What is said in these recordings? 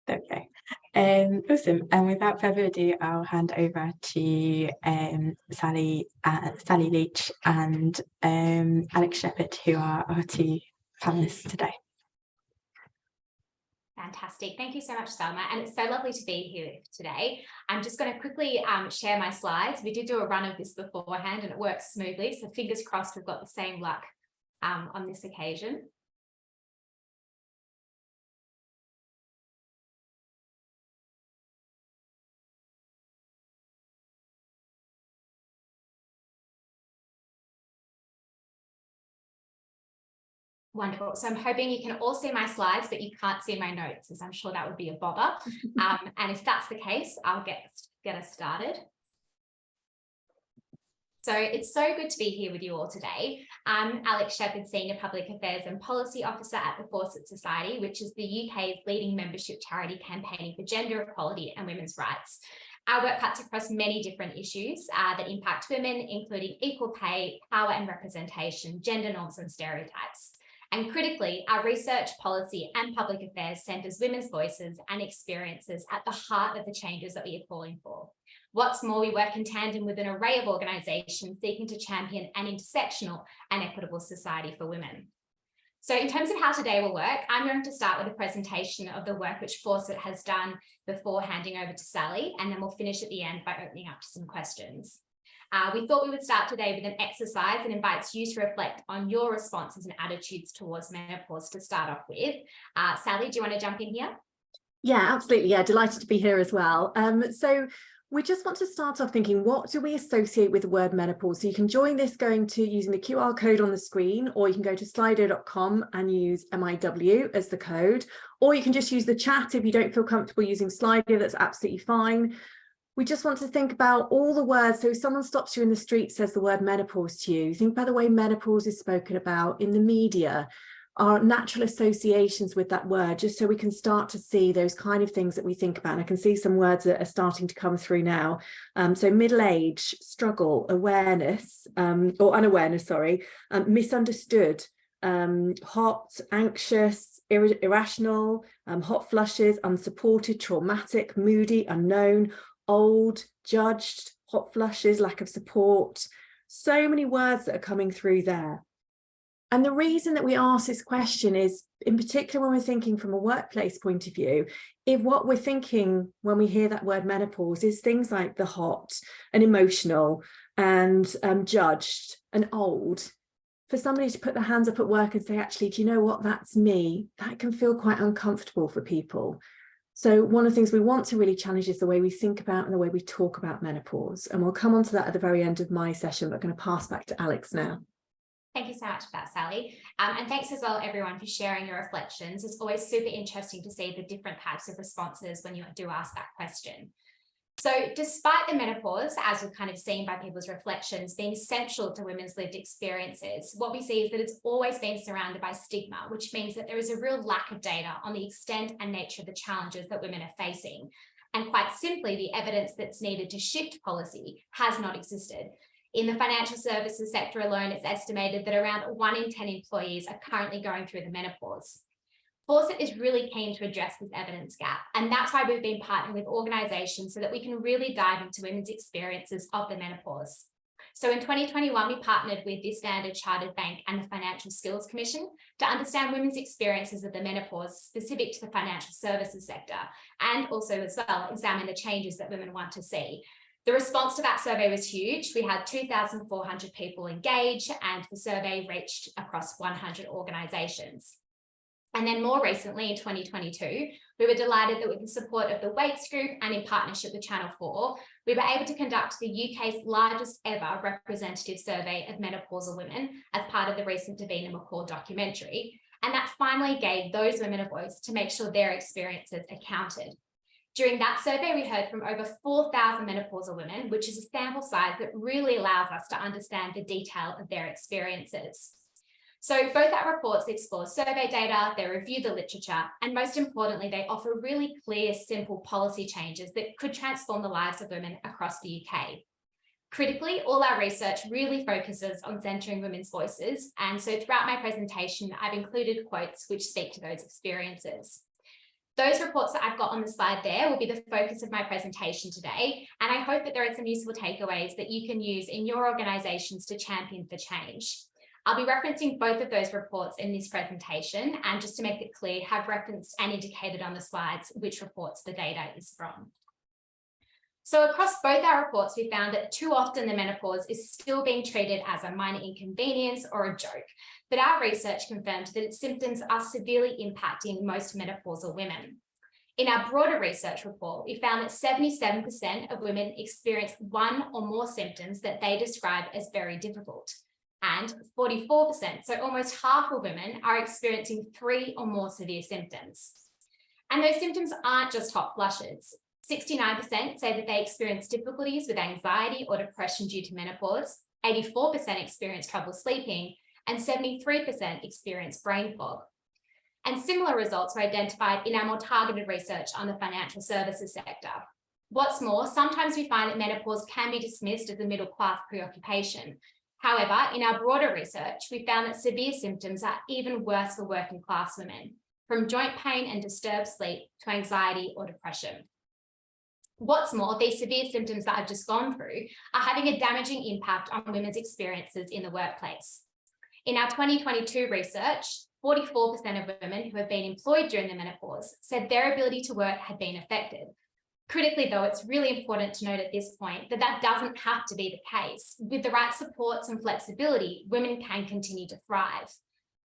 There we go. Awesome. And without further ado, I'll hand over to Sally Leech and Alex Shepherd, who are our two panelists today. Fantastic. Thank you so much, Salma. And it's so lovely to be here today. I'm just going to quickly share my slides. We did do a run of this beforehand and it works smoothly. So fingers crossed we've got the same luck on this occasion. Wonderful. So I'm hoping you can all see my slides, but you can't see my notes, as I'm sure that would be a bother. And if that's the case, I'll get us started. So it's so good to be here with you all today. I'm Alex Shepherd, Senior Public Affairs and Policy Officer at the Fawcett Society, which is the UK's leading membership charity campaigning for gender equality and women's rights. Our work cuts across many different issues that impact women, including equal pay, power and representation, gender norms and stereotypes. And critically, our research, policy and public affairs centres women's voices and experiences at the heart of the changes that we are calling for. What's more, we work in tandem with an array of organisations seeking to champion an intersectional and equitable society for women. So in terms of how today will work, I'm going to start with a presentation of the work which Fawcett has done before handing over to Sally, and then we'll finish at the end by opening up to some questions. We thought we would start today with an exercise that invites you to reflect on your responses and attitudes towards menopause to start off with. Sally, do you want to jump in here? Yeah, absolutely. Yeah, delighted to be here as well. So we just want to start off thinking, what do we associate with the word menopause? So you can join this using the QR code on the screen, or you can go to slido.com and use MIW as the code, or you can just use the chat if you don't feel comfortable using Slido, that's absolutely fine. We just want to think about all the words. So if someone stops you in the street, says the word menopause to you, think about the way menopause is spoken about in the media, our natural associations with that word, just so we can start to see those kind of things that we think about. And I can see some words that are starting to come through now. So middle age, struggle, awareness, or unawareness, sorry, misunderstood, hot, anxious, irrational, hot flushes, unsupported, traumatic, moody, unknown, old, judged, hot flushes, lack of support. So many words that are coming through there. And the reason that we ask this question is, in particular, when we're thinking from a workplace point of view, if what we're thinking when we hear that word menopause is things like the hot and emotional and judged and old, for somebody to put their hands up at work and say, actually, do you know what, that's me, that can feel quite uncomfortable for people. So one of the things we want to really challenge is the way we think about and the way we talk about menopause. And we'll come on to that at the very end of my session, but I'm going to pass back to Alex now. Thank you so much for that, Sally. And thanks as well, everyone, for sharing your reflections. It's always super interesting to see the different types of responses when you do ask that question. So despite the menopause, as we've kind of seen by people's reflections, being essential to women's lived experiences, what we see is that it's always been surrounded by stigma, which means that there is a real lack of data on the extent and nature of the challenges that women are facing. And quite simply, the evidence that's needed to shift policy has not existed. In the financial services sector alone, it's estimated that around 1 in 10 employees are currently going through the menopause. Fawcett is really keen to address this evidence gap, and that's why we've been partnering with organisations so that we can really dive into women's experiences of the menopause. So in 2021, we partnered with the Standard Chartered Bank and the Financial Skills Commission to understand women's experiences of the menopause specific to the financial services sector, and also as well examine the changes that women want to see. The response to that survey was huge. We had 2,400 people engage, and the survey reached across 100 organisations. And then more recently, in 2022, we were delighted that with the support of the Waits Group and in partnership with Channel 4, we were able to conduct the UK's largest ever representative survey of menopausal women as part of the recent Davina McCall documentary. And that finally gave those women a voice to make sure their experiences are counted. During that survey, we heard from over 4,000 menopausal women, which is a sample size that really allows us to understand the detail of their experiences. So both our reports explore survey data, they review the literature, and most importantly, they offer really clear, simple policy changes that could transform the lives of women across the UK. Critically, all our research really focuses on centering women's voices. And so throughout my presentation, I've included quotes which speak to those experiences. Those reports that I've got on the slide there will be the focus of my presentation today, and I hope that there are some useful takeaways that you can use in your organisations to champion for change. I'll be referencing both of those reports in this presentation, and just to make it clear, have referenced and indicated on the slides which reports the data is from. So across both our reports, we found that too often the menopause is still being treated as a minor inconvenience or a joke, but our research confirmed that its symptoms are severely impacting most menopausal women. In our broader research report, we found that 77% of women experience one or more symptoms that they describe as very difficult. And 44%, so almost half of women, are experiencing 3 or more severe symptoms. And those symptoms aren't just hot flushes. 69% say that they experience difficulties with anxiety or depression due to menopause, 84% experience trouble sleeping, and 73% experience brain fog. And similar results were identified in our more targeted research on the financial services sector. What's more, sometimes we find that menopause can be dismissed as a middle-class preoccupation. However, in our broader research, we found that severe symptoms are even worse for working class women, from joint pain and disturbed sleep to anxiety or depression. What's more, these severe symptoms that I've just gone through are having a damaging impact on women's experiences in the workplace. In our 2022 research, 44% of women who have been employed during the menopause said their ability to work had been affected. Critically, though, it's really important to note at this point that that doesn't have to be the case. With the right supports and flexibility, women can continue to thrive.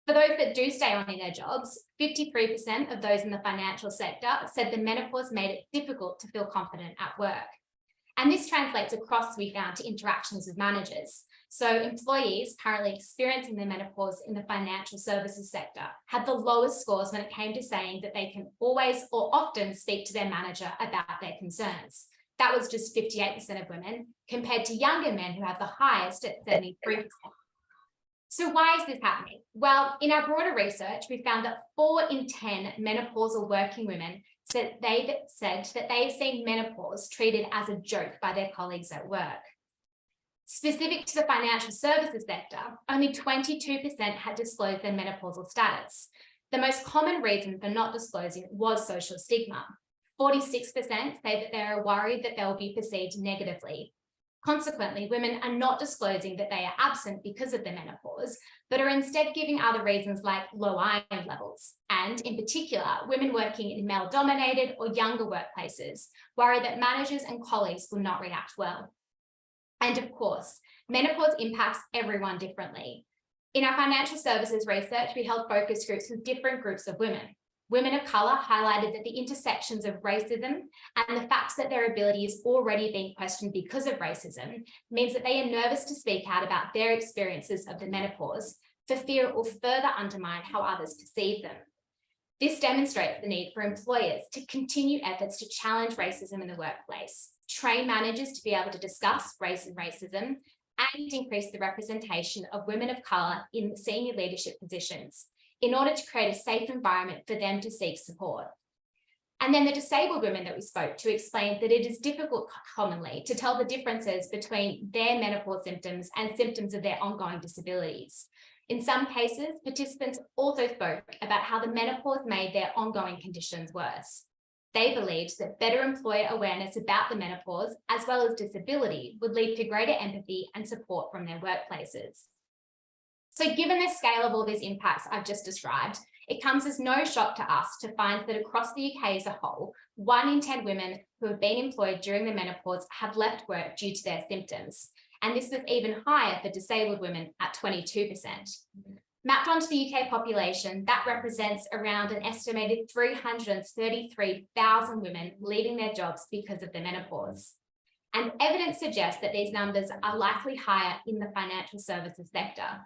For those that do stay on in their jobs, 53% of those in the financial sector said the menopause made it difficult to feel confident at work. And this translates across, we found, to interactions with managers. So employees currently experiencing the menopause in the financial services sector had the lowest scores when it came to saying that they can always or often speak to their manager about their concerns. That was just 58% of women, compared to younger men who have the highest at 73%. So why is this happening? Well, in our broader research, we found that 4 in 10 menopausal working women said that they've seen menopause treated as a joke by their colleagues at work. Specific to the financial services sector, only 22% had disclosed their menopausal status. The most common reason for not disclosing was social stigma. 46% say that they are worried that they will be perceived negatively. Consequently, women are not disclosing that they are absent because of the menopause, but are instead giving other reasons like low iron levels. And in particular, women working in male-dominated or younger workplaces worry that managers and colleagues will not react well. And of course, menopause impacts everyone differently. In our financial services research, we held focus groups with different groups of women. Women of colour highlighted that the intersections of racism and the fact that their ability is already being questioned because of racism means that they are nervous to speak out about their experiences of the menopause for fear it will further undermine how others perceive them. This demonstrates the need for employers to continue efforts to challenge racism in the workplace, train managers to be able to discuss race and racism, and increase the representation of women of colour in senior leadership positions, in order to create a safe environment for them to seek support. And then the disabled women that we spoke to explained that it is difficult commonly to tell the differences between their menopause symptoms and symptoms of their ongoing disabilities. In some cases, participants also spoke about how the menopause made their ongoing conditions worse. They believed that better employer awareness about the menopause, as well as disability, would lead to greater empathy and support from their workplaces. So given the scale of all these impacts I've just described, it comes as no shock to us to find that across the UK as a whole, 1 in 10 women who have been employed during the menopause have left work due to their symptoms. And this was even higher for disabled women at 22%. Mapped onto the UK population, that represents around an estimated 333,000 women leaving their jobs because of the menopause. And evidence suggests that these numbers are likely higher in the financial services sector.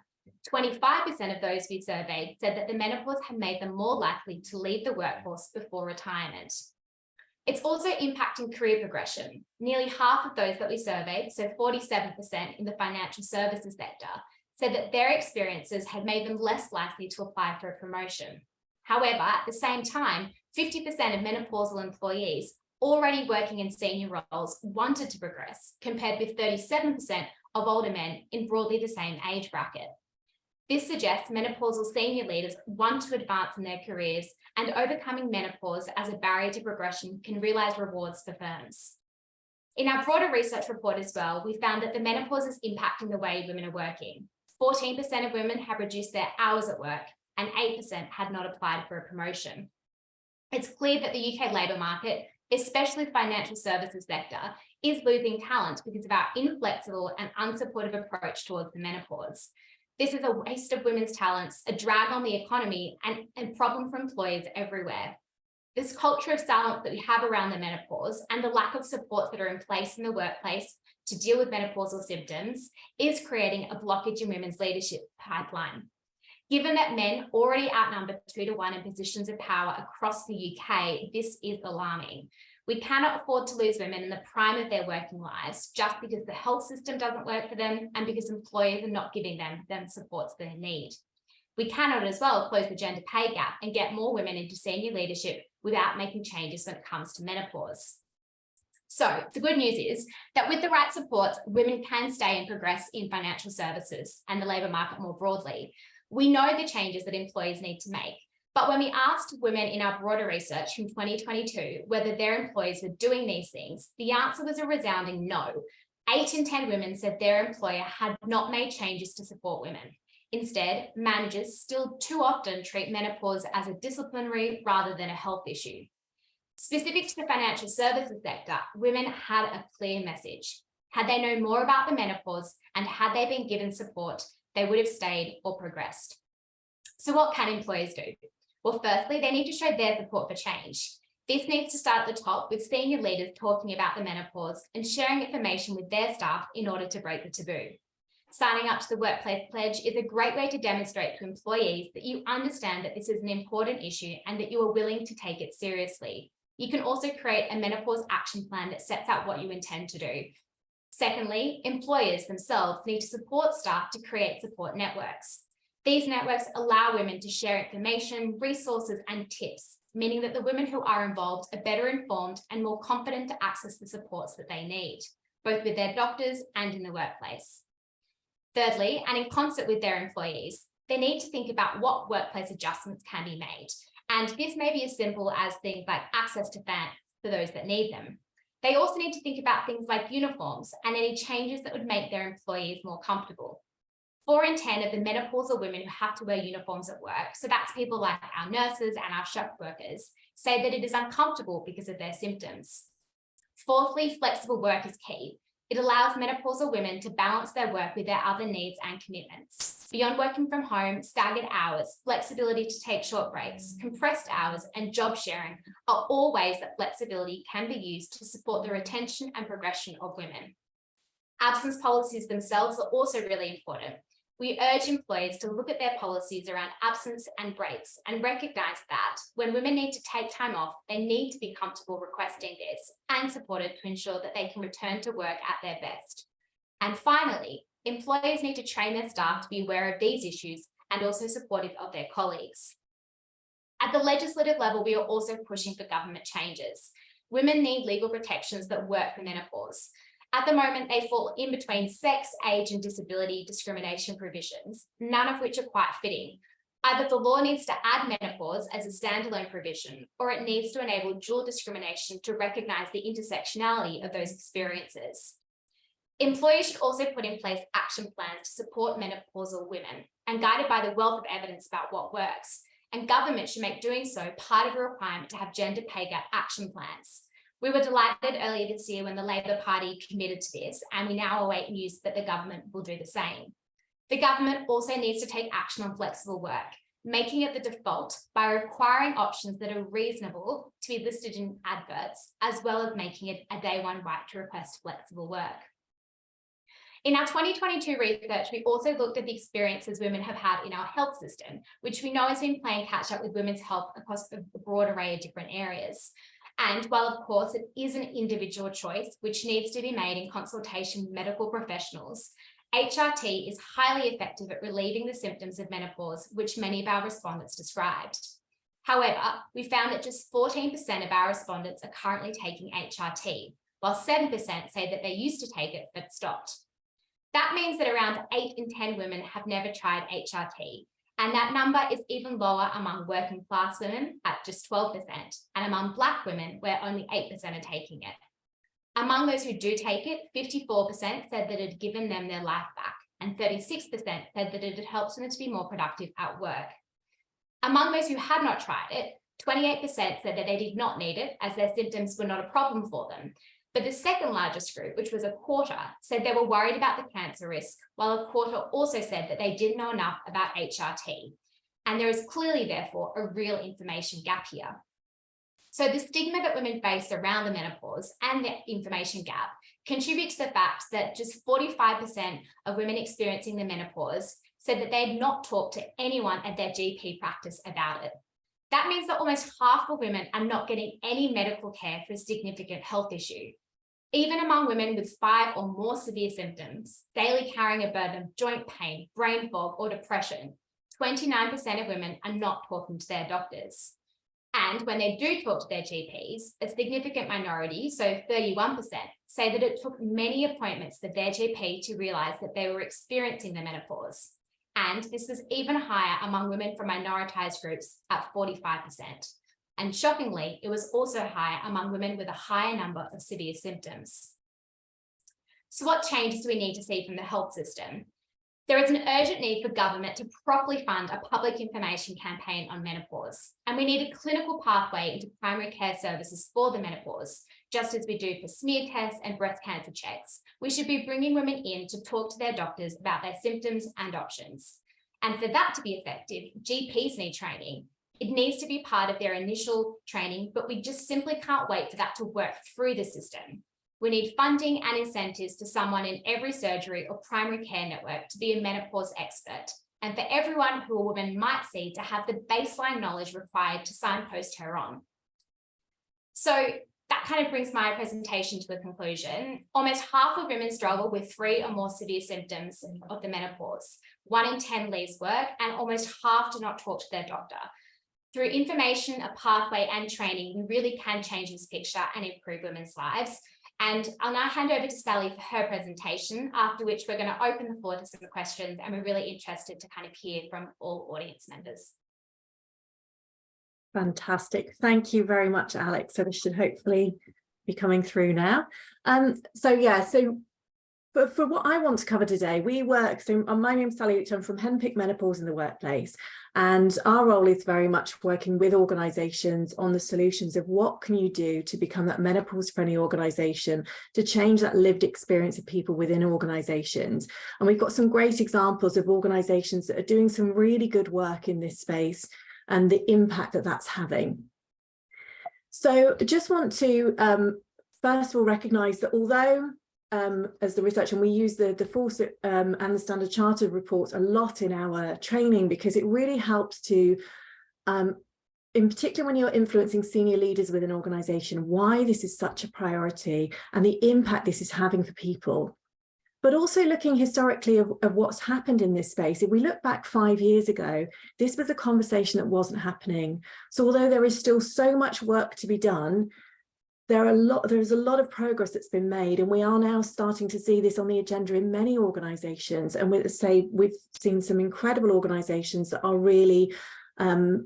25% of those we surveyed said that the menopause had made them more likely to leave the workforce before retirement. It's also impacting career progression. Nearly half of those that we surveyed, so 47% in the financial services sector, said that their experiences had made them less likely to apply for a promotion. However, at the same time, 50% of menopausal employees already working in senior roles wanted to progress, compared with 37% of older men in broadly the same age bracket. This suggests menopausal senior leaders want to advance in their careers, and overcoming menopause as a barrier to progression can realise rewards for firms. In our broader research report as well, we found that the menopause is impacting the way women are working. 14% of women have reduced their hours at work, and 8% had not applied for a promotion. It's clear that the UK labour market, especially the financial services sector, is losing talent because of our inflexible and unsupportive approach towards the menopause. This is a waste of women's talents, a drag on the economy, and a problem for employers everywhere. This culture of silence that we have around the menopause and the lack of supports that are in place in the workplace to deal with menopausal symptoms is creating a blockage in women's leadership pipeline. Given that men already outnumber 2 to 1 in positions of power across the UK, this is alarming. We cannot afford to lose women in the prime of their working lives just because the health system doesn't work for them and because employers are not giving them the supports they need. We cannot as well close the gender pay gap and get more women into senior leadership without making changes when it comes to menopause. So the good news is that with the right supports, women can stay and progress in financial services and the labour market more broadly. We know the changes that employers need to make, but when we asked women in our broader research from 2022 whether their employers were doing these things, the answer was a resounding no. 8 in 10 women said their employer had not made changes to support women. Instead, managers still too often treat menopause as a disciplinary rather than a health issue. Specific to the financial services sector, women had a clear message. Had they known more about the menopause and had they been given support, they would have stayed or progressed. So what can employers do? Well, firstly, they need to show their support for change. This needs to start at the top with senior leaders talking about the menopause and sharing information with their staff in order to break the taboo. Signing up to the Workplace Pledge is a great way to demonstrate to employees that you understand that this is an important issue and that you are willing to take it seriously. You can also create a menopause action plan that sets out what you intend to do. Secondly, employers themselves need to support staff to create support networks. These networks allow women to share information, resources, and tips, meaning that the women who are involved are better informed and more confident to access the supports that they need, both with their doctors and in the workplace. Thirdly, and in concert with their employees, they need to think about what workplace adjustments can be made. And this may be as simple as things like access to fans for those that need them. They also need to think about things like uniforms and any changes that would make their employees more comfortable. 4 in 10 of the menopausal women who have to wear uniforms at work, so that's people like our nurses and our shop workers, say that it is uncomfortable because of their symptoms. Fourthly, flexible work is key. It allows menopausal women to balance their work with their other needs and commitments. Beyond working from home, staggered hours, flexibility to take short breaks, compressed hours, and job sharing are all ways that flexibility can be used to support the retention and progression of women. Absence policies themselves are also really important. We urge employers to look at their policies around absence and breaks and recognise that when women need to take time off, they need to be comfortable requesting this and supported to ensure that they can return to work at their best. And finally, employers need to train their staff to be aware of these issues and also supportive of their colleagues. At the legislative level, we are also pushing for government changes. Women need legal protections that work for menopause. At the moment, they fall in between sex, age, and disability discrimination provisions, none of which are quite fitting. Either the law needs to add menopause as a standalone provision, or it needs to enable dual discrimination to recognise the intersectionality of those experiences. Employers should also put in place action plans to support menopausal women and guided by the wealth of evidence about what works. And government should make doing so part of a requirement to have gender pay gap action plans. We were delighted earlier this year when the Labor Party committed to this, and we now await news that the government will do the same. The government also needs to take action on flexible work, making it the default by requiring options that are reasonable to be listed in adverts, as well as making it a day one right to request flexible work. In our 2022 research, we also looked at the experiences women have had in our health system, which we know has been playing catch up with women's health across a broad array of different areas. And while, of course, it is an individual choice, which needs to be made in consultation with medical professionals, HRT is highly effective at relieving the symptoms of menopause, which many of our respondents described. However, we found that just 14% of our respondents are currently taking HRT, while 7% say that they used to take it but stopped. That means that around 8 in 10 women have never tried HRT, and that number is even lower among working class women at just 12%, and among Black women, where only 8% are taking it. Among those who do take it, 54% said that it had given them their life back, and 36% said that it had helped them to be more productive at work. Among those who had not tried it, 28% said that they did not need it as their symptoms were not a problem for them. But the second largest group, which was a quarter, said they were worried about the cancer risk, while a quarter also said that they didn't know enough about HRT. And there is clearly, therefore, a real information gap here. So the stigma that women face around the menopause and the information gap contribute to the fact that just 45% of women experiencing the menopause said that they had not talked to anyone at their GP practice about it. That means that almost half of women are not getting any medical care for a significant health issue. Even among women with 5 or more severe symptoms, daily carrying a burden of joint pain, brain fog, or depression, 29% of women are not talking to their doctors. And when they do talk to their GPs, a significant minority, so 31%, say that it took many appointments for their GP to realise that they were experiencing the menopause. And this was even higher among women from minoritized groups at 45%. And shockingly, it was also higher among women with a higher number of severe symptoms. So what changes do we need to see from the health system? There is an urgent need for government to properly fund a public information campaign on menopause, and we need a clinical pathway into primary care services for the menopause, just as we do for smear tests and breast cancer checks. We should be bringing women in to talk to their doctors about their symptoms and options. And for that to be effective, GPs need training. It needs to be part of their initial training, but we just simply can't wait for that to work through the system. We need funding and incentives to someone in every surgery or primary care network to be a menopause expert, and for everyone who a woman might see to have the baseline knowledge required to signpost her on. So that kind of brings my presentation to a conclusion. Almost half of women struggle with 3 or more severe symptoms of the menopause. 1 in 10 leaves work, and almost half do not talk to their doctor. Through information, a pathway, and training, we really can change this picture and improve women's lives. And I'll now hand over to Sally for her presentation, after which we're going to open the floor to some questions, and we're really interested to kind of hear from all audience members. Fantastic. Thank you very much, Alex. So this should hopefully be coming through now. For what I want to cover today, my name's Sally Leech. I'm from Henpicked Menopause in the Workplace, and our role is very much working with organisations on the solutions of what can you do to become that menopause friendly organisation, to change that lived experience of people within organisations. And we've got some great examples of organisations that are doing some really good work in this space and the impact that that's having. So I just want to first of all recognise that although as the research, and we use the Fawcett and the Standard Charter reports a lot in our training, because it really helps to, in particular when you're influencing senior leaders within an organisation, why this is such a priority and the impact this is having for people. But also looking historically of what's happened in this space. If we look back 5 years ago, this was a conversation that wasn't happening. So although there is still so much work to be done, there's a lot of progress that's been made, and we are now starting to see this on the agenda in many organisations. And we've seen some incredible organisations that are really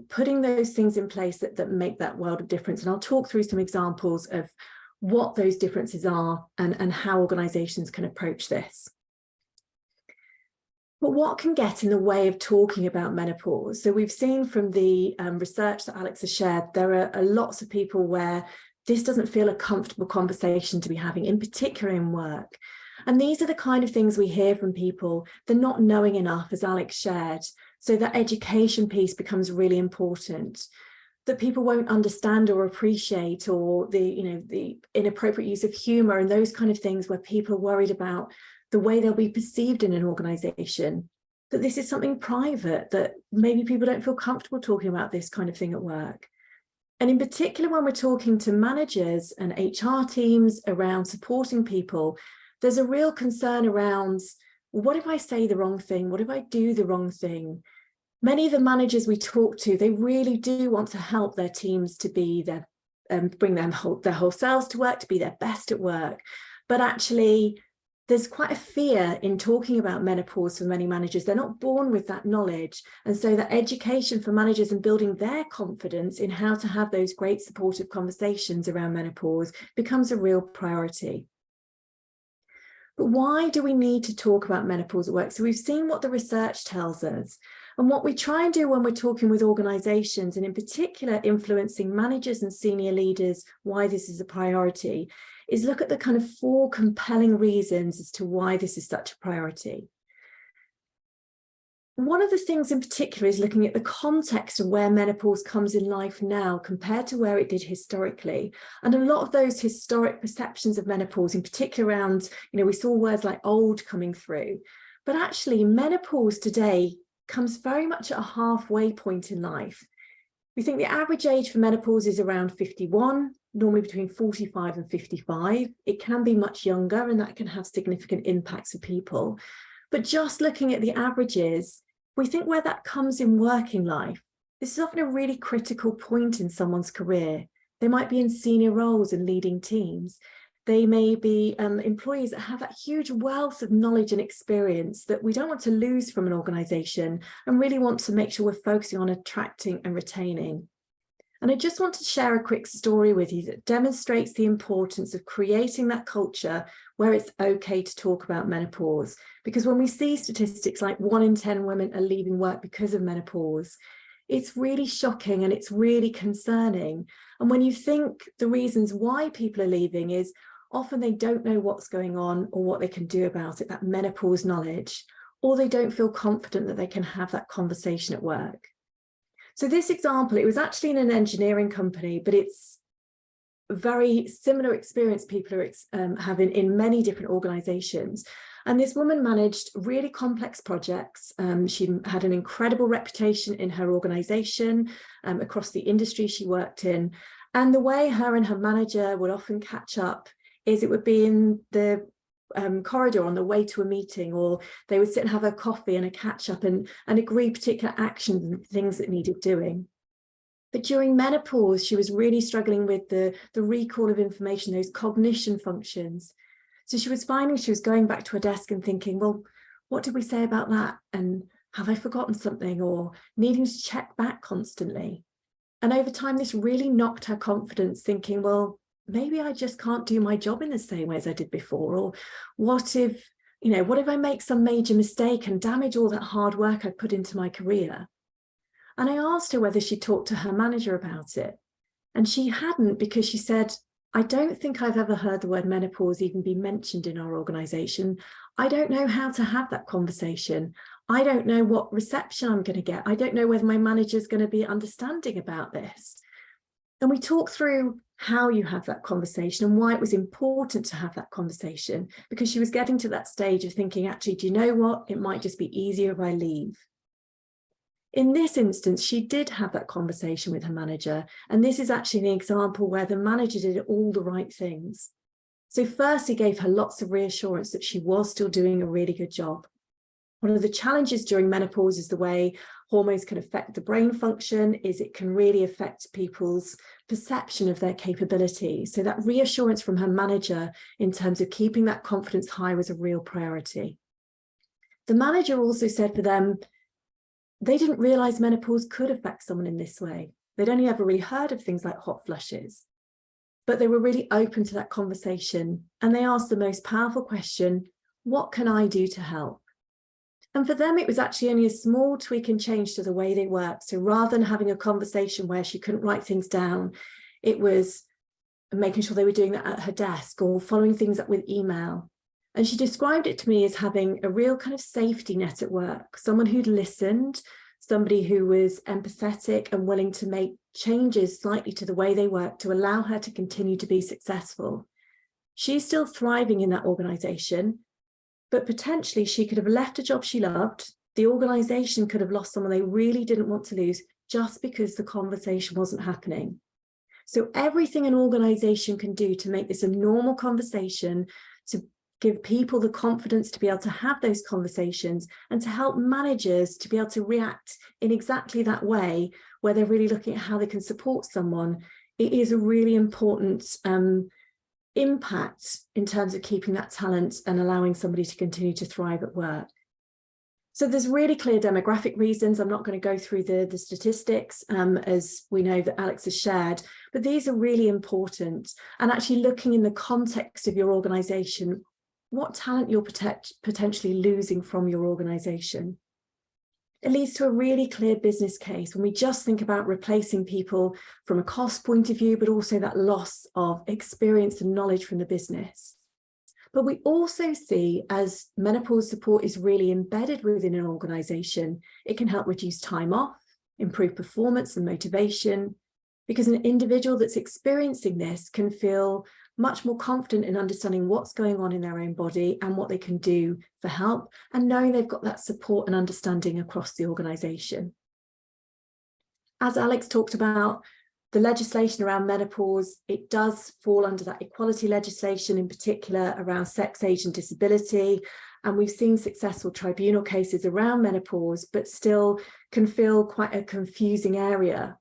putting those things in place that make that world of difference. And I'll talk through some examples of what those differences are and how organisations can approach this. But what can get in the way of talking about menopause? So we've seen from the research that Alex has shared, there are lots of people where this doesn't feel a comfortable conversation to be having, in particular in work. And these are the kind of things we hear from people. They're not knowing enough, as Alex shared. So that education piece becomes really important. That people won't understand or appreciate, or the inappropriate use of humour and those kind of things, where people are worried about the way they'll be perceived in an organisation. That this is something private, that maybe people don't feel comfortable talking about this kind of thing at work. And in particular, when we're talking to managers and HR teams around supporting people, there's a real concern around, well, what if I say the wrong thing? What if I do the wrong thing? Many of the managers we talk to, they really do want to help their teams to be bring their whole selves to work, to be their best at work. But actually, there's quite a fear in talking about menopause for many managers. They're not born with that knowledge. And so that education for managers and building their confidence in how to have those great supportive conversations around menopause becomes a real priority. But why do we need to talk about menopause at work? So we've seen what the research tells us. And what we try and do when we're talking with organisations, and in particular influencing managers and senior leaders why this is a priority, is look at the kind of 4 compelling reasons as to why this is such a priority. One of the things in particular is looking at the context of where menopause comes in life now compared to where it did historically. And a lot of those historic perceptions of menopause, in particular around, we saw words like old coming through, but actually menopause today comes very much at a halfway point in life. We think the average age for menopause is around 51, normally between 45 and 55. It can be much younger, and that can have significant impacts for people. But just looking at the averages, we think where that comes in working life, this is often a really critical point in someone's career. They might be in senior roles and leading teams. They may be employees that have that huge wealth of knowledge and experience that we don't want to lose from an organisation, and really want to make sure we're focusing on attracting and retaining. And I just want to share a quick story with you that demonstrates the importance of creating that culture where it's okay to talk about menopause. Because when we see statistics like 1 in 10 women are leaving work because of menopause, it's really shocking and it's really concerning. And when you think the reasons why people are leaving is often they don't know what's going on or what they can do about it, that menopause knowledge, or they don't feel confident that they can have that conversation at work. So this example, it was actually in an engineering company, but it's a very similar experience people are having in many different organizations. And this woman managed really complex projects. She had an incredible reputation in her organization, across the industry she worked in. And the way her and her manager would often catch up is it would be in the corridor on the way to a meeting, or they would sit and have a coffee and a catch up and agree particular actions and things that needed doing. But during menopause, she was really struggling with the recall of information, those cognition functions. So she was finding she was going back to her desk and thinking, well, what did we say about that? And have I forgotten something? Or needing to check back constantly. And over time, this really knocked her confidence, thinking, well, maybe I just can't do my job in the same way as I did before. Or what if I make some major mistake and damage all that hard work I put into my career? And I asked her whether she talked to her manager about it. And she hadn't, because she said, I don't think I've ever heard the word menopause even be mentioned in our organisation. I don't know how to have that conversation. I don't know what reception I'm going to get. I don't know whether my manager's going to be understanding about this. And we talked through how you have that conversation and why it was important to have that conversation, because she was getting to that stage of thinking, actually, do you know what? It might just be easier if I leave. In this instance, she did have that conversation with her manager. And this is actually an example where the manager did all the right things. So first, he gave her lots of reassurance that she was still doing a really good job. One of the challenges during menopause is the way hormones can affect the brain function, is it can really affect people's perception of their capability. So that reassurance from her manager in terms of keeping that confidence high was a real priority. The manager also said for them, they didn't realize menopause could affect someone in this way. They'd only ever really heard of things like hot flushes, but they were really open to that conversation. And they asked the most powerful question, what can I do to help? And for them, it was actually only a small tweak and change to the way they worked. So rather than having a conversation where she couldn't write things down, it was making sure they were doing that at her desk or following things up with email. And she described it to me as having a real kind of safety net at work, someone who'd listened, somebody who was empathetic and willing to make changes slightly to the way they work to allow her to continue to be successful. She's still thriving in that organisation, but potentially she could have left a job she loved. The organisation could have lost someone they really didn't want to lose just because the conversation wasn't happening. So everything an organisation can do to make this a normal conversation, to give people the confidence to be able to have those conversations, and to help managers to be able to react in exactly that way, where they're really looking at how they can support someone, it is a really important impact in terms of keeping that talent and allowing somebody to continue to thrive at work. So there's really clear demographic reasons. I'm not going to go through the statistics as we know that Alex has shared, but these are really important. And actually looking in the context of your organisation, what talent you're potentially losing from your organisation. It leads to a really clear business case when we just think about replacing people from a cost point of view, but also that loss of experience and knowledge from the business. But we also see as menopause support is really embedded within an organisation, it can help reduce time off, improve performance and motivation, because an individual that's experiencing this can feel much more confident in understanding what's going on in their own body and what they can do for help, and knowing they've got that support and understanding across the organisation. As Alex talked about, the legislation around menopause, it does fall under that equality legislation, in particular around sex, age and disability. And we've seen successful tribunal cases around menopause, but still can feel quite a confusing area.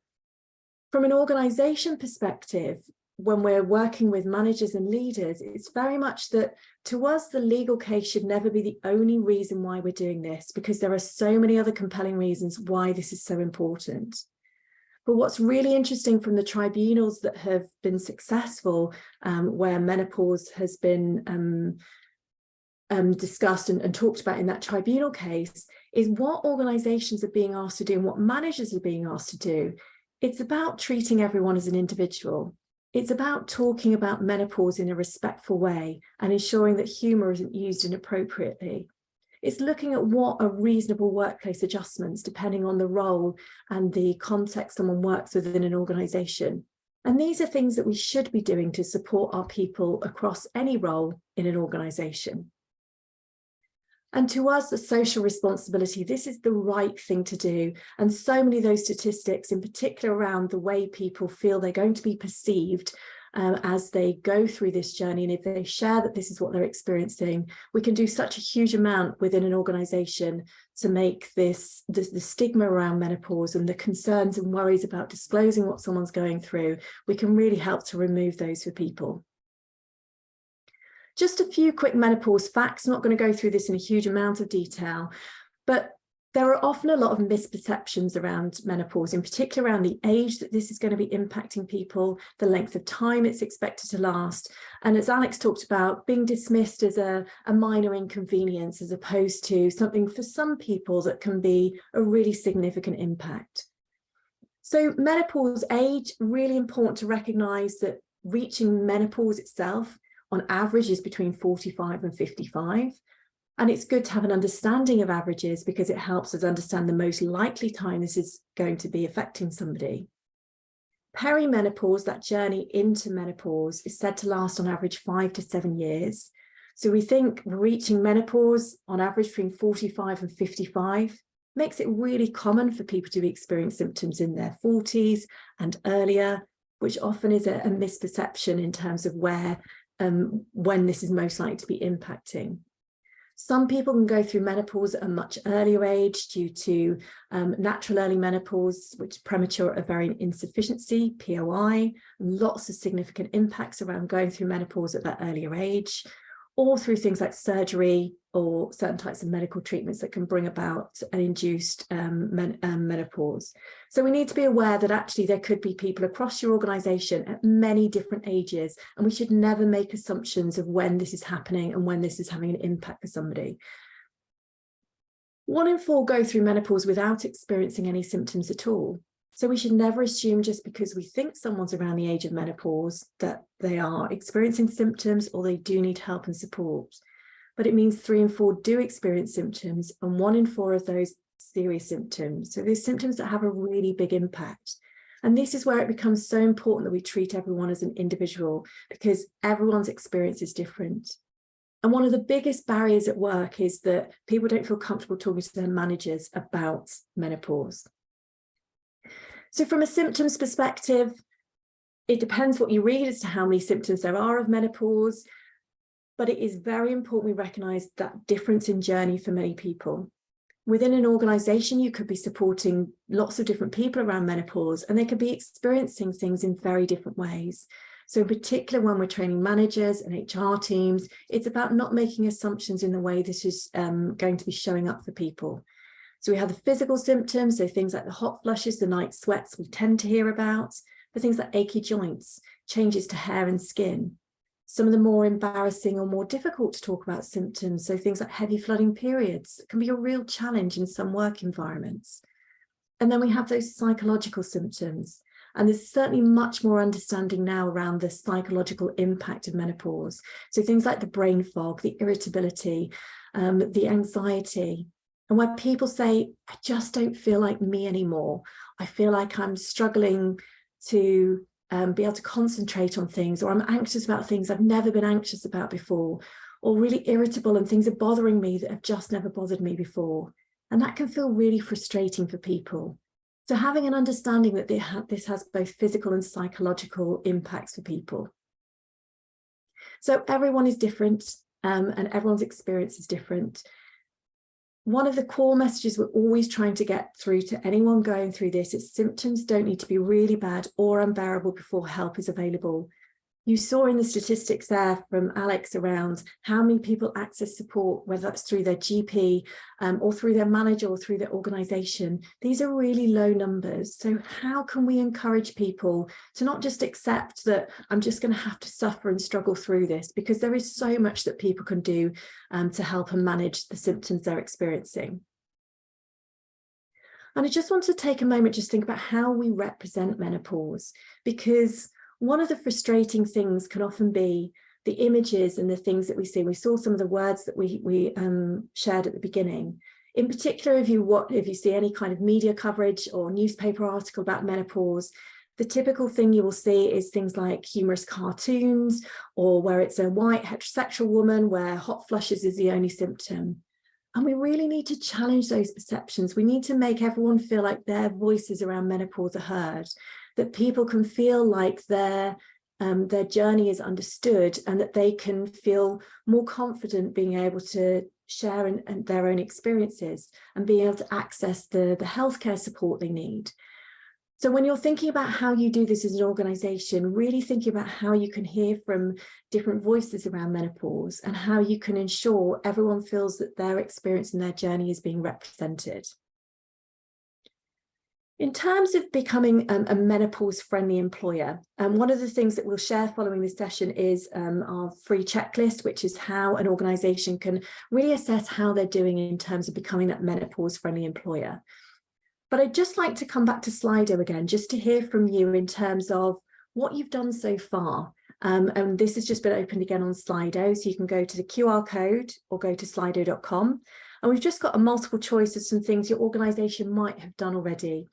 From an organisation perspective, when we're working with managers and leaders, it's very much that to us, the legal case should never be the only reason why we're doing this, because there are so many other compelling reasons why this is so important. But what's really interesting from the tribunals that have been successful, where menopause has been discussed and talked about in that tribunal case, is what organisations are being asked to do and what managers are being asked to do. It's about treating everyone as an individual. It's about talking about menopause in a respectful way and ensuring that humour isn't used inappropriately. It's looking at what are reasonable workplace adjustments depending on the role and the context someone works within an organisation. And these are things that we should be doing to support our people across any role in an organisation. And to us, the social responsibility, this is the right thing to do. And so many of those statistics, in particular around the way people feel they're going to be perceived as they go through this journey, and if they share that this is what they're experiencing, we can do such a huge amount within an organisation to make the stigma around menopause and the concerns and worries about disclosing what someone's going through, we can really help to remove those for people. Just a few quick menopause facts. I'm not going to go through this in a huge amount of detail, but there are often a lot of misperceptions around menopause, in particular around the age that this is going to be impacting people, the length of time it's expected to last, and as Alex talked about, being dismissed as a minor inconvenience as opposed to something for some people that can be a really significant impact. So menopause age, really important to recognise that reaching menopause itself on average is between 45 and 55. And it's good to have an understanding of averages because it helps us understand the most likely time this is going to be affecting somebody. Perimenopause, that journey into menopause, is said to last on average 5 to 7 years. So we think reaching menopause on average between 45 and 55 makes it really common for people to experience symptoms in their 40s and earlier, which often is a misperception in terms of where when this is most likely to be impacting. Some people can go through menopause at a much earlier age due to natural early menopause, which is premature ovarian insufficiency, POI, and lots of significant impacts around going through menopause at that earlier age, or through things like surgery or certain types of medical treatments that can bring about an induced menopause. So we need to be aware that actually there could be people across your organisation at many different ages, and we should never make assumptions of when this is happening and when this is having an impact for somebody. 1 in 4 go through menopause without experiencing any symptoms at all. So we should never assume just because we think someone's around the age of menopause that they are experiencing symptoms or they do need help and support. But it means 3 in 4 do experience symptoms, and 1 in 4 of those serious symptoms. So there's symptoms that have a really big impact. And this is where it becomes so important that we treat everyone as an individual, because everyone's experience is different. And one of the biggest barriers at work is that people don't feel comfortable talking to their managers about menopause. So from a symptoms perspective, it depends what you read as to how many symptoms there are of menopause, but it is very important we recognise that difference in journey for many people. Within an organisation, you could be supporting lots of different people around menopause, and they could be experiencing things in very different ways. So in particular, when we're training managers and HR teams, it's about not making assumptions in the way this is going to be showing up for people. So we have the physical symptoms, so things like the hot flushes, the night sweats we tend to hear about, but things like achy joints, changes to hair and skin. Some of the more embarrassing or more difficult to talk about symptoms, so things like heavy flooding periods, can be a real challenge in some work environments. And then we have those psychological symptoms. And there's certainly much more understanding now around the psychological impact of menopause. So things like the brain fog, the irritability, the anxiety. And when people say, I just don't feel like me anymore, I feel like I'm struggling to be able to concentrate on things, or I'm anxious about things I've never been anxious about before, or really irritable and things are bothering me that have just never bothered me before. And that can feel really frustrating for people. So having an understanding that this has both physical and psychological impacts for people. So everyone is different, and everyone's experience is different. One of the core messages we're always trying to get through to anyone going through this is symptoms don't need to be really bad or unbearable before help is available. You saw in the statistics there from Alex around how many people access support, whether that's through their GP or through their manager or through their organisation. These are really low numbers. So how can we encourage people to not just accept that I'm just going to have to suffer and struggle through this, because there is so much that people can do to help and manage the symptoms they're experiencing. And I just want to take a moment just to think about how we represent menopause, because one of the frustrating things can often be the images and the things that we see. We saw some of the words that we shared at the beginning. In particular, if you see any kind of media coverage or newspaper article about menopause, the typical thing you will see is things like humorous cartoons, or where it's a white heterosexual woman where hot flushes is the only symptom. And we really need to challenge those perceptions. We need to make everyone feel like their voices around menopause are heard, that people can feel like their journey is understood, and that they can feel more confident being able to share in their own experiences and being able to access the healthcare support they need. So when you're thinking about how you do this as an organisation, really thinking about how you can hear from different voices around menopause and how you can ensure everyone feels that their experience and their journey is being represented. In terms of becoming a menopause-friendly employer, one of the things that we'll share following this session is our free checklist, which is how an organisation can really assess how they're doing in terms of becoming that menopause-friendly employer. But I'd just like to come back to Slido again, just to hear from you in terms of what you've done so far. And this has just been opened again on Slido, so you can go to the QR code or go to slido.com. And we've just got a multiple choice of some things your organisation might have done already.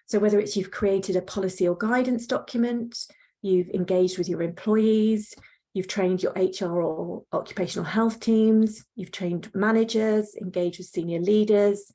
So whether it's you've created a policy or guidance document, you've engaged with your employees, you've trained your HR or occupational health teams, you've trained managers, engaged with senior leaders,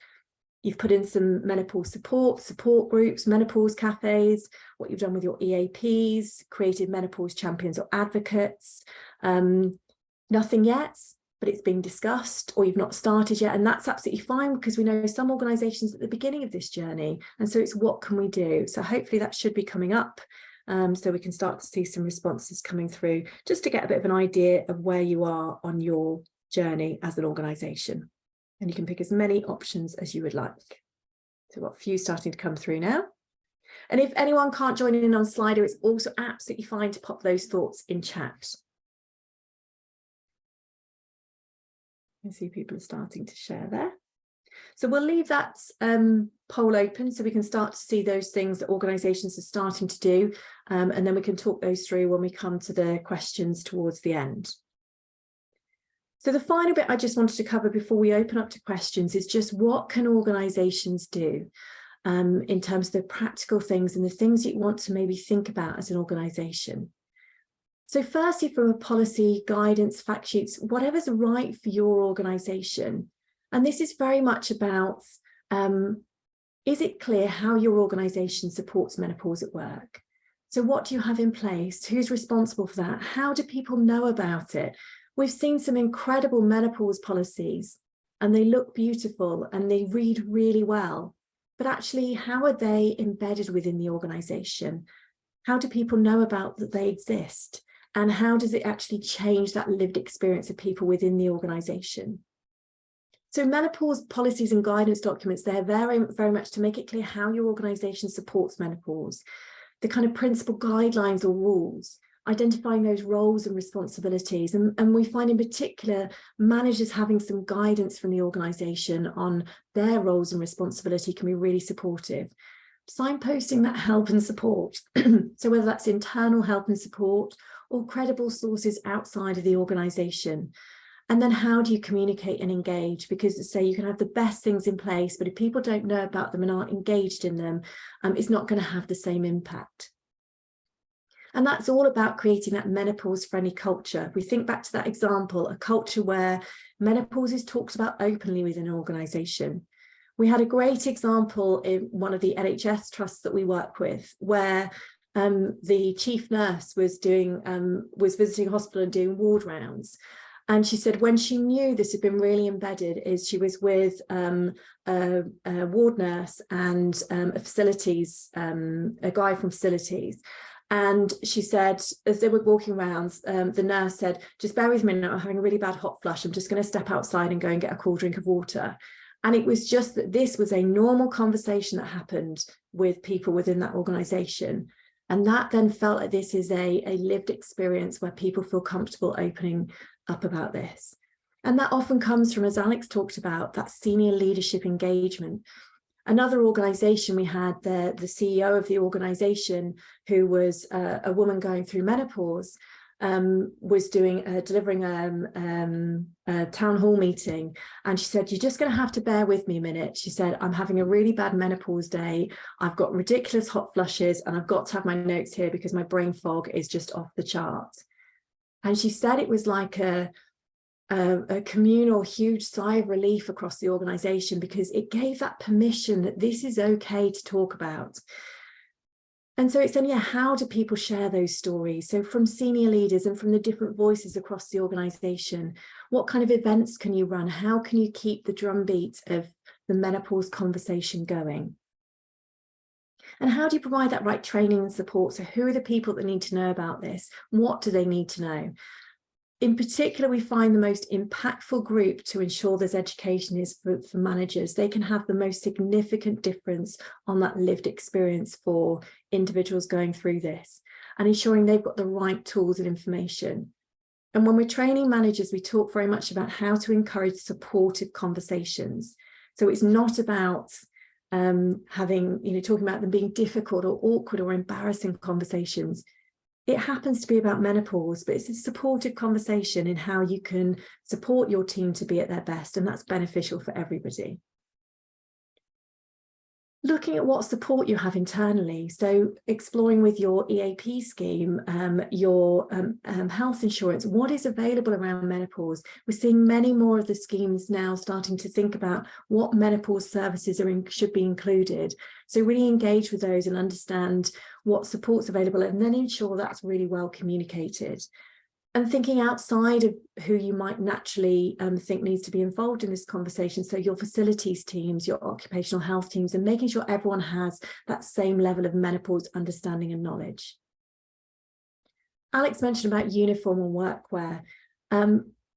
you've put in some menopause support groups, menopause cafes, what you've done with your EAPs, created menopause champions or advocates. Nothing yet, but it's being discussed, or you've not started yet, and that's absolutely fine, because we know some organisations at the beginning of this journey, and so it's what can we do? So hopefully that should be coming up, so we can start to see some responses coming through, just to get a bit of an idea of where you are on your journey as an organisation. And you can pick as many options as you would like. So we've got a few starting to come through now. And if anyone can't join in on Slido, it's also absolutely fine to pop those thoughts in chat. I see people are starting to share there. So we'll leave that poll open so we can start to see those things that organisations are starting to do, and then we can talk those through when we come to the questions towards the end. So the final bit I just wanted to cover before we open up to questions is just what can organisations do in terms of the practical things and the things you want to maybe think about as an organisation. So firstly, from a policy, guidance, fact sheets, whatever's right for your organisation. And this is very much about, is it clear how your organisation supports menopause at work? So what do you have in place? Who's responsible for that? How do people know about it? We've seen some incredible menopause policies, and they look beautiful and they read really well. But actually, how are they embedded within the organisation? How do people know about that they exist? And how does it actually change that lived experience of people within the organisation? So menopause policies and guidance documents, they're very, very much to make it clear how your organisation supports menopause, the kind of principal guidelines or rules, identifying those roles and responsibilities. And we find in particular managers having some guidance from the organisation on their roles and responsibility can be really supportive. Signposting that help and support. So whether that's internal help and support or credible sources outside of the organisation. And then how do you communicate and engage? Because say you can have the best things in place, but if people don't know about them and aren't engaged in them, it's not going to have the same impact. And that's all about creating that menopause friendly culture. If we think back to that example, a culture where menopause is talked about openly within an organisation. We had a great example in one of the NHS trusts that we work with, where the chief nurse was visiting a hospital and doing ward rounds. And she said when she knew this had been really embedded is she was with a ward nurse and a guy from facilities. And she said, as they were walking around, the nurse said, just bear with me now, I'm having a really bad hot flush. I'm just going to step outside and go and get a cool drink of water. And it was just that this was a normal conversation that happened with people within that organisation. And that then felt like this is a lived experience where people feel comfortable opening up about this. And that often comes from, as Alex talked about, that senior leadership engagement. Another organisation, we had the CEO of the organisation, who was a woman going through menopause, was delivering a town hall meeting, and she said, you're just going to have to bear with me a minute. She said, I'm having a really bad menopause day, I've got ridiculous hot flushes, and I've got to have my notes here because my brain fog is just off the chart. And she said it was like a communal huge sigh of relief across the organisation, because it gave that permission that this is okay to talk about. And so it's then, yeah, how do people share those stories? So from senior leaders and from the different voices across the organisation, what kind of events can you run? How can you keep the drumbeat of the menopause conversation going? And how do you provide that right training and support? So who are the people that need to know about this? What do they need to know? In particular, we find the most impactful group to ensure there's education is for managers. They can have the most significant difference on that lived experience for individuals going through this, and ensuring they've got the right tools and information. And when we're training managers, we talk very much about how to encourage supportive conversations. So it's not about talking about them being difficult or awkward or embarrassing conversations. It happens to be about menopause, but it's a supportive conversation in how you can support your team to be at their best, and that's beneficial for everybody. Looking at what support you have internally, so exploring with your EAP scheme, your health insurance, what is available around menopause. We're seeing many more of the schemes now starting to think about what menopause services should be included. So really engage with those and understand what support's available, and then ensure that's really well communicated. And thinking outside of who you might naturally think needs to be involved in this conversation. So your facilities teams, your occupational health teams, and making sure everyone has that same level of menopause understanding and knowledge. Alex mentioned about uniform and workwear.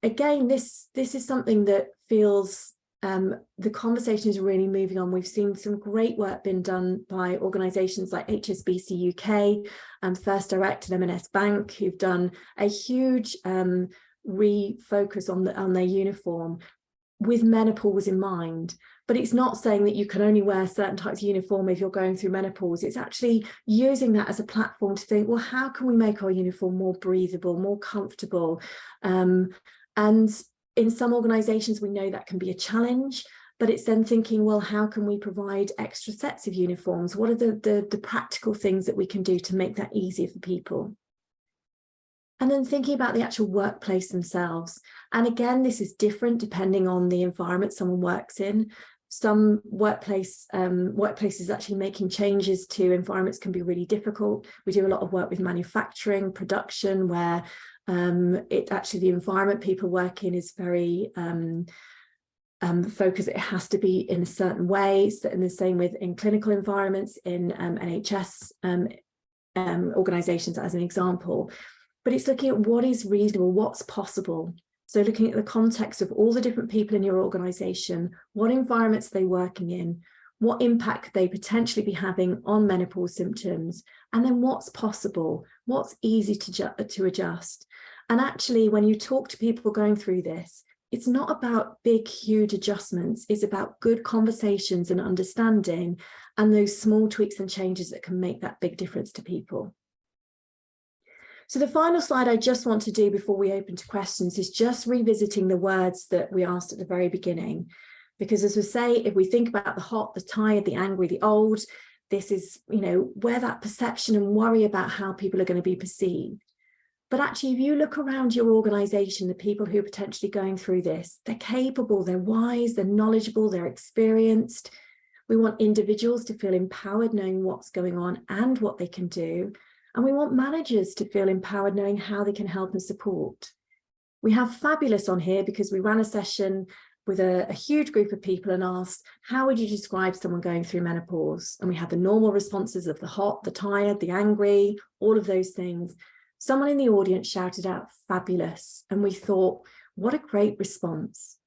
Again, this is something that feels the conversation is really moving on. We've seen some great work being done by organisations like HSBC UK and First Direct and M&S Bank, who've done a huge refocus on their uniform with menopause in mind. But it's not saying that you can only wear certain types of uniform if you're going through menopause. It's actually using that as a platform to think, well, how can we make our uniform more breathable, more comfortable? And in some organisations, we know that can be a challenge, but it's then thinking, well, how can we provide extra sets of uniforms? What are the practical things that we can do to make that easier for people? And then thinking about the actual workplace themselves. And again, this is different depending on the environment someone works in. Some workplaces actually making changes to environments can be really difficult. We do a lot of work with manufacturing, production, where the environment people work in is very focused. It has to be in a certain way. So, and the same in clinical environments in NHS organisations as an example, but it's looking at what is reasonable, what's possible. So looking at the context of all the different people in your organisation, what environments are they working in, what impact could they potentially be having on menopause symptoms, and then what's possible, what's easy to adjust. And actually, when you talk to people going through this, it's not about big, huge adjustments. It's about good conversations and understanding and those small tweaks and changes that can make that big difference to people. So the final slide I just want to do before we open to questions is just revisiting the words that we asked at the very beginning. Because as we say, if we think about the hot, the tired, the angry, the old, this is, where that perception and worry about how people are going to be perceived. But actually, if you look around your organisation, the people who are potentially going through this, they're capable, they're wise, they're knowledgeable, they're experienced. We want individuals to feel empowered knowing what's going on and what they can do. And we want managers to feel empowered knowing how they can help and support. We have fabulous on here because we ran a session with a huge group of people and asked, how would you describe someone going through menopause? And we had the normal responses of the hot, the tired, the angry, all of those things. Someone in the audience shouted out fabulous. And we thought, what a great response.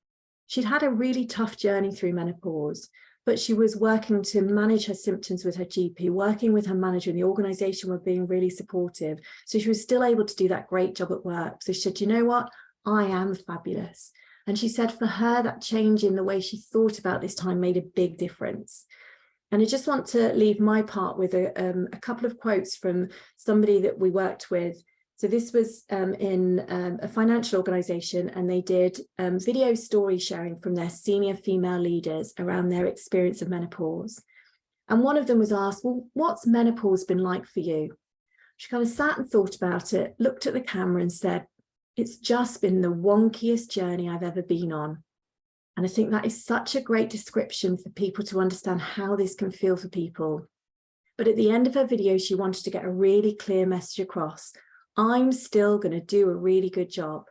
She'd had a really tough journey through menopause, but she was working to manage her symptoms with her GP, working with her manager, and the organisation were being really supportive. So she was still able to do that great job at work. So she said, you know what? I am fabulous. And she said for her, that change in the way she thought about this time made a big difference. And I just want to leave my part with a couple of quotes from somebody that we worked with. So this was in a financial organisation, and they did video story sharing from their senior female leaders around their experience of menopause. And one of them was asked, well, what's menopause been like for you? She kind of sat and thought about it, looked at the camera and said, it's just been the wonkiest journey I've ever been on. And I think that is such a great description for people to understand how this can feel for people. But at the end of her video, she wanted to get a really clear message across. I'm still going to do a really good job.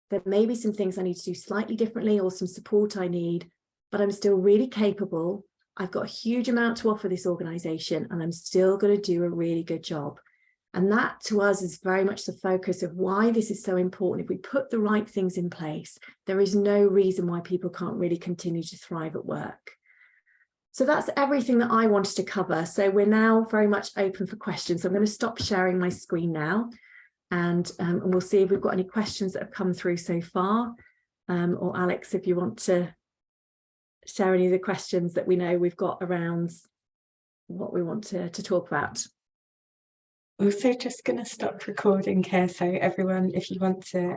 There may be some things I need to do slightly differently or some support I need, but I'm still really capable. I've got a huge amount to offer this organisation, and I'm still going to do a really good job. And that to us is very much the focus of why this is so important. If we put the right things in place, there is no reason why people can't really continue to thrive at work. So that's everything that I wanted to cover. So we're now very much open for questions. So I'm going to stop sharing my screen now, and we'll see if we've got any questions that have come through so far. Or Alex, if you want to share any of the questions that we know we've got around what we want to talk about. Also just going to stop recording here, so everyone, if you want to